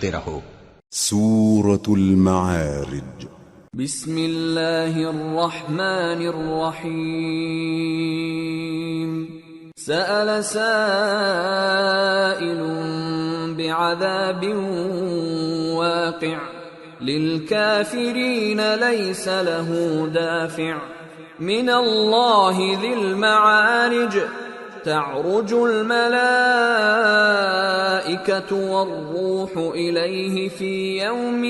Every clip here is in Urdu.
کرتے رہو۔ سورة المعارج۔ بسم اللہ الرحمن الرحیم۔ سأل سائل بعذاب واقع للكافرین لیس له دافع من اللہ ذی المعارج تعرج الملائکة والروح الیہ فی یوم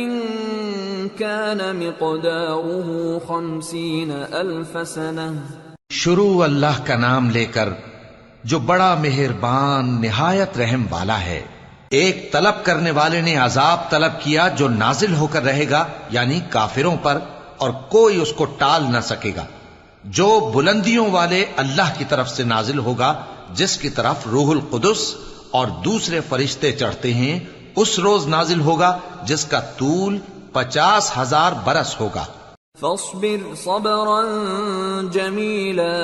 كان مقداره 50,000 سنة۔ شروع اللہ کا نام لے کر جو بڑا مہربان نہایت رحم والا ہے۔ ایک طلب کرنے والے نے عذاب طلب کیا جو نازل ہو کر رہے گا، یعنی کافروں پر، اور کوئی اس کو ٹال نہ سکے گا، جو بلندیوں والے اللہ کی طرف سے نازل ہوگا، جس کی طرف روح القدس اور دوسرے فرشتے چڑھتے ہیں، اس روز نازل ہوگا جس کا طول 50,000 برس ہوگا۔ فاصبر صبرا جمیلا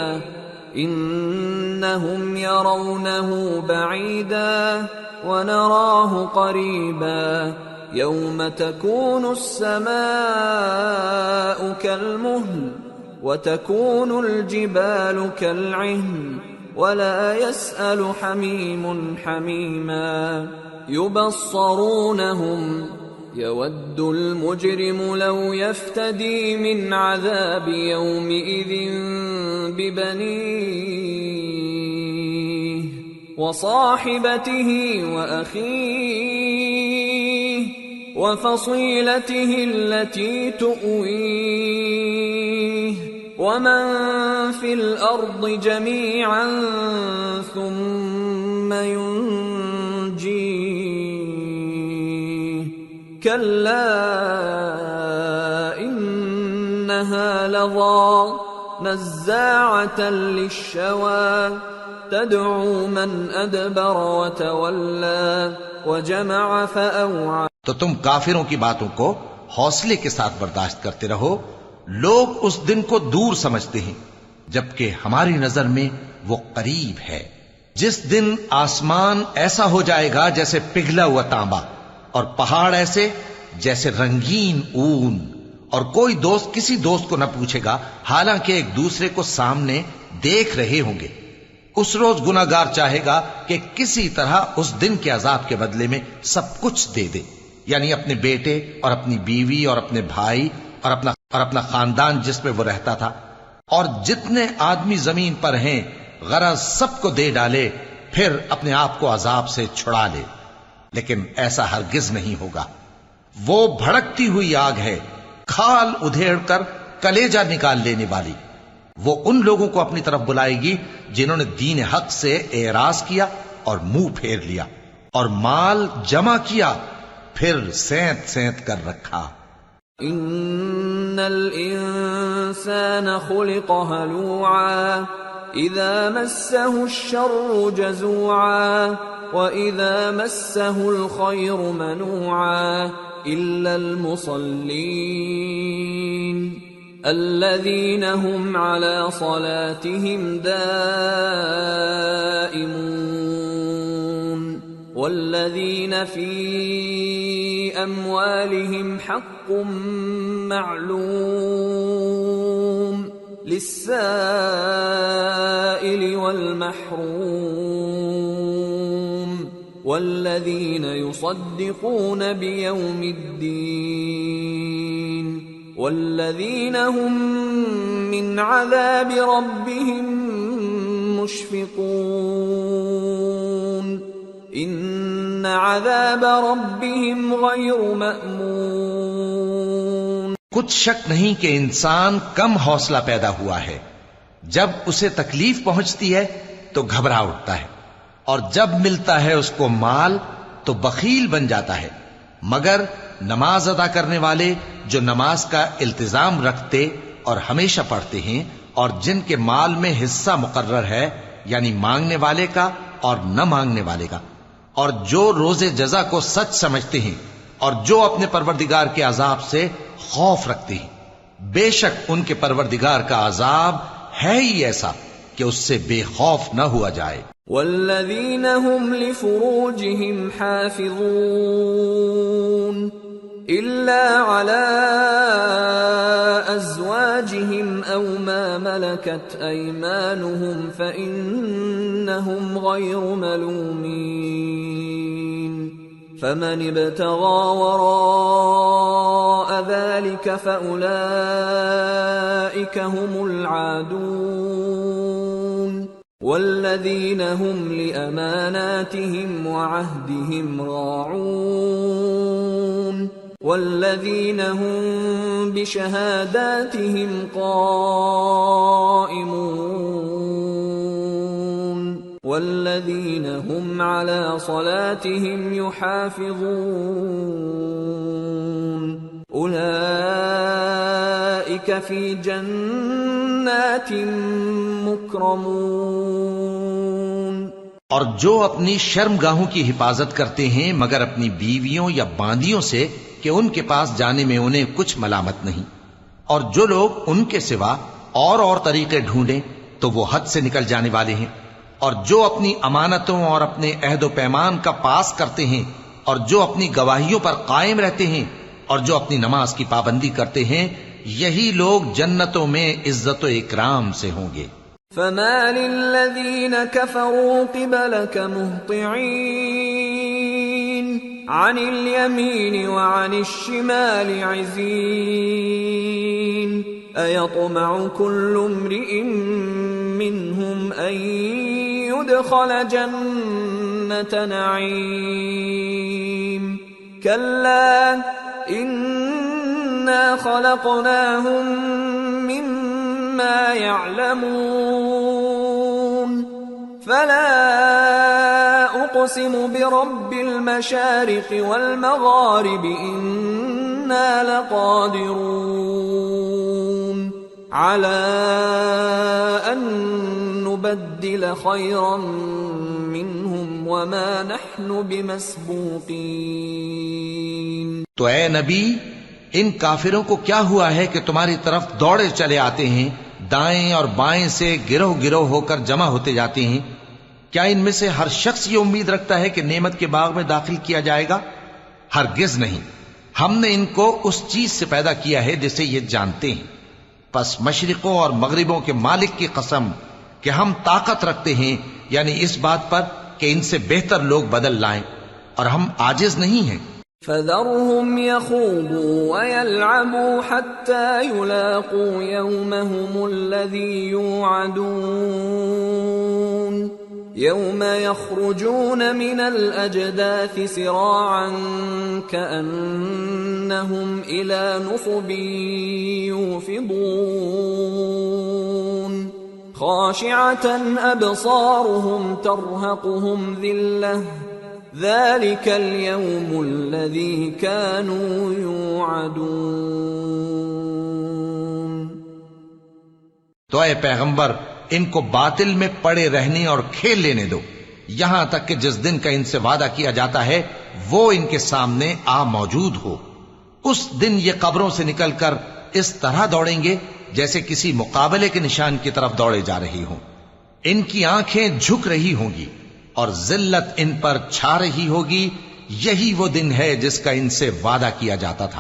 انہم یرونہ بعیدا ونراہ قریبا یوم تکون السماء کالمہل وتکون الجبال کالعہن ولا يسأل حمیم حمیما یبصرونہم يود المجرم لو يفتدي من عذاب يومئذ ببنيه وصاحبته وأخيه وفصيلته التي تؤويه ومن في الأرض جميعا ثم ينجيه كلا إنها لظى نزاعة للشوى تدعو من أدبر وتولى وجمع فأوعى۔ تو تم کافروں کی باتوں کو حوصلے کے ساتھ برداشت کرتے رہو۔ لوگ اس دن کو دور سمجھتے ہیں، جبکہ ہماری نظر میں وہ قریب ہے۔ جس دن آسمان ایسا ہو جائے گا جیسے پگھلا ہوا تانبا، اور پہاڑ ایسے جیسے رنگین اون، اور کوئی دوست کسی دوست کو نہ پوچھے گا، حالانکہ ایک دوسرے کو سامنے دیکھ رہے ہوں گے۔ اس روز گناہگار چاہے گا کہ کسی طرح اس دن کے عذاب کے بدلے میں سب کچھ دے دے، یعنی اپنے بیٹے اور اپنی بیوی اور اپنے بھائی اور اپنا خاندان جس میں وہ رہتا تھا، اور جتنے آدمی زمین پر ہیں غرض سب کو دے ڈالے، پھر اپنے آپ کو عذاب سے چھڑا لے۔ لیکن ایسا ہرگز نہیں ہوگا۔ وہ بھڑکتی ہوئی آگ ہے، کھال ادھیڑ کر کلیجہ نکال لینے والی۔ وہ ان لوگوں کو اپنی طرف بلائے گی جنہوں نے دین حق سے اعراض کیا اور منہ پھیر لیا، اور مال جمع کیا پھر سینت سینت کر رکھا۔ ان الانسان خلق هلوعا اذا مسه الشر جزوعا واذا مسه الخير منوعا الا المصلين الذين هم على صلاتهم دائمون والذين في أموالهم حق معلوم للسائل والمحروم والذين يصدقون بيوم الدين والذين هم من عذاب ربهم مشفقون ان عذاب ربهم غیر مأمون۔ کچھ شک نہیں کہ انسان کم حوصلہ پیدا ہوا ہے، جب اسے تکلیف پہنچتی ہے تو گھبرا اٹھتا ہے، اور جب ملتا ہے اس کو مال تو بخیل بن جاتا ہے، مگر نماز ادا کرنے والے جو نماز کا التزام رکھتے اور ہمیشہ پڑھتے ہیں، اور جن کے مال میں حصہ مقرر ہے، یعنی مانگنے والے کا اور نہ مانگنے والے کا، اور جو روز جزا کو سچ سمجھتے ہیں، اور جو اپنے پروردگار کے عذاب سے خوف رکھتے ہیں، بے شک ان کے پروردگار کا عذاب ہے ہی ایسا کہ اس سے بے خوف نہ ہوا جائے۔ والذین هم لفروجهم حافظون إلا على أزواجهم أو ما ملكت أيمانهم فإنهم غير ملومين فمن ابتغى وراء ذلك فأولئك هم العادون والذين هم لأماناتهم وعهدهم راعون والذين هم بشهاداتهم قائمون والذين هم على صلاتهم يحافظون أولئك في جنات مکرمون اور جو اپنی شرمگاہوں کی حفاظت کرتے ہیں مگر اپنی بیویوں یا باندیوں سے کہ ان کے پاس جانے میں انہیں کچھ ملامت نہیں، اور جو لوگ ان کے سوا اور طریقے ڈھونڈیں تو وہ حد سے نکل جانے والے ہیں، اور جو اپنی امانتوں اور اپنے عہد و پیمان کا پاس کرتے ہیں، اور جو اپنی گواہیوں پر قائم رہتے ہیں، اور جو اپنی نماز کی پابندی کرتے ہیں، یہی لوگ جنتوں میں عزت و اکرام سے ہوں گے۔ فما للذين كفروا قبلك مهطعين عن اليمين وعن الشمال عزين أيطمع كل امرئ منهم أن يدخل جنة نعيم كلا إنا خلقناهم مما يعلمون فلا أقسم برب المشارق والمغارب إنا لقادرون على أن نبدل خيرا منهم وما نحن بمسبوقين۔ تو اے نبی، ان کافروں کو کیا ہوا ہے کہ تمہاری طرف دوڑے چلے آتے ہیں، دائیں اور بائیں سے گروہ گروہ ہو کر جمع ہوتے جاتے ہیں؟ کیا ان میں سے ہر شخص یہ امید رکھتا ہے کہ نعمت کے باغ میں داخل کیا جائے گا؟ ہرگز نہیں، ہم نے ان کو اس چیز سے پیدا کیا ہے جسے یہ جانتے ہیں۔ پس مشرقوں اور مغربوں کے مالک کی قسم کہ ہم طاقت رکھتے ہیں، یعنی اس بات پر کہ ان سے بہتر لوگ بدل لائیں، اور ہم عاجز نہیں ہیں۔ فذرهم يخوضوا ويلعبوا حتى يلاقوا يومهم الذي يوعدون يوم يخرجون من الأجداث سراعا كأنهم إلى نصب يوفضون خاشعة أبصارهم ترهقهم ذلة ذلك اليوم الذي كانوا يوعدون۔ تو اے پیغمبر، ان کو باطل میں پڑے رہنے اور کھیل لینے دو یہاں تک کہ جس دن کا ان سے وعدہ کیا جاتا ہے وہ ان کے سامنے آ موجود ہو۔ اس دن یہ قبروں سے نکل کر اس طرح دوڑیں گے جیسے کسی مقابلے کے نشان کی طرف دوڑے جا رہی ہوں۔ ان کی آنکھیں جھک رہی ہوں گی اور ذلت ان پر چھا رہی ہوگی۔ یہی وہ دن ہے جس کا ان سے وعدہ کیا جاتا تھا۔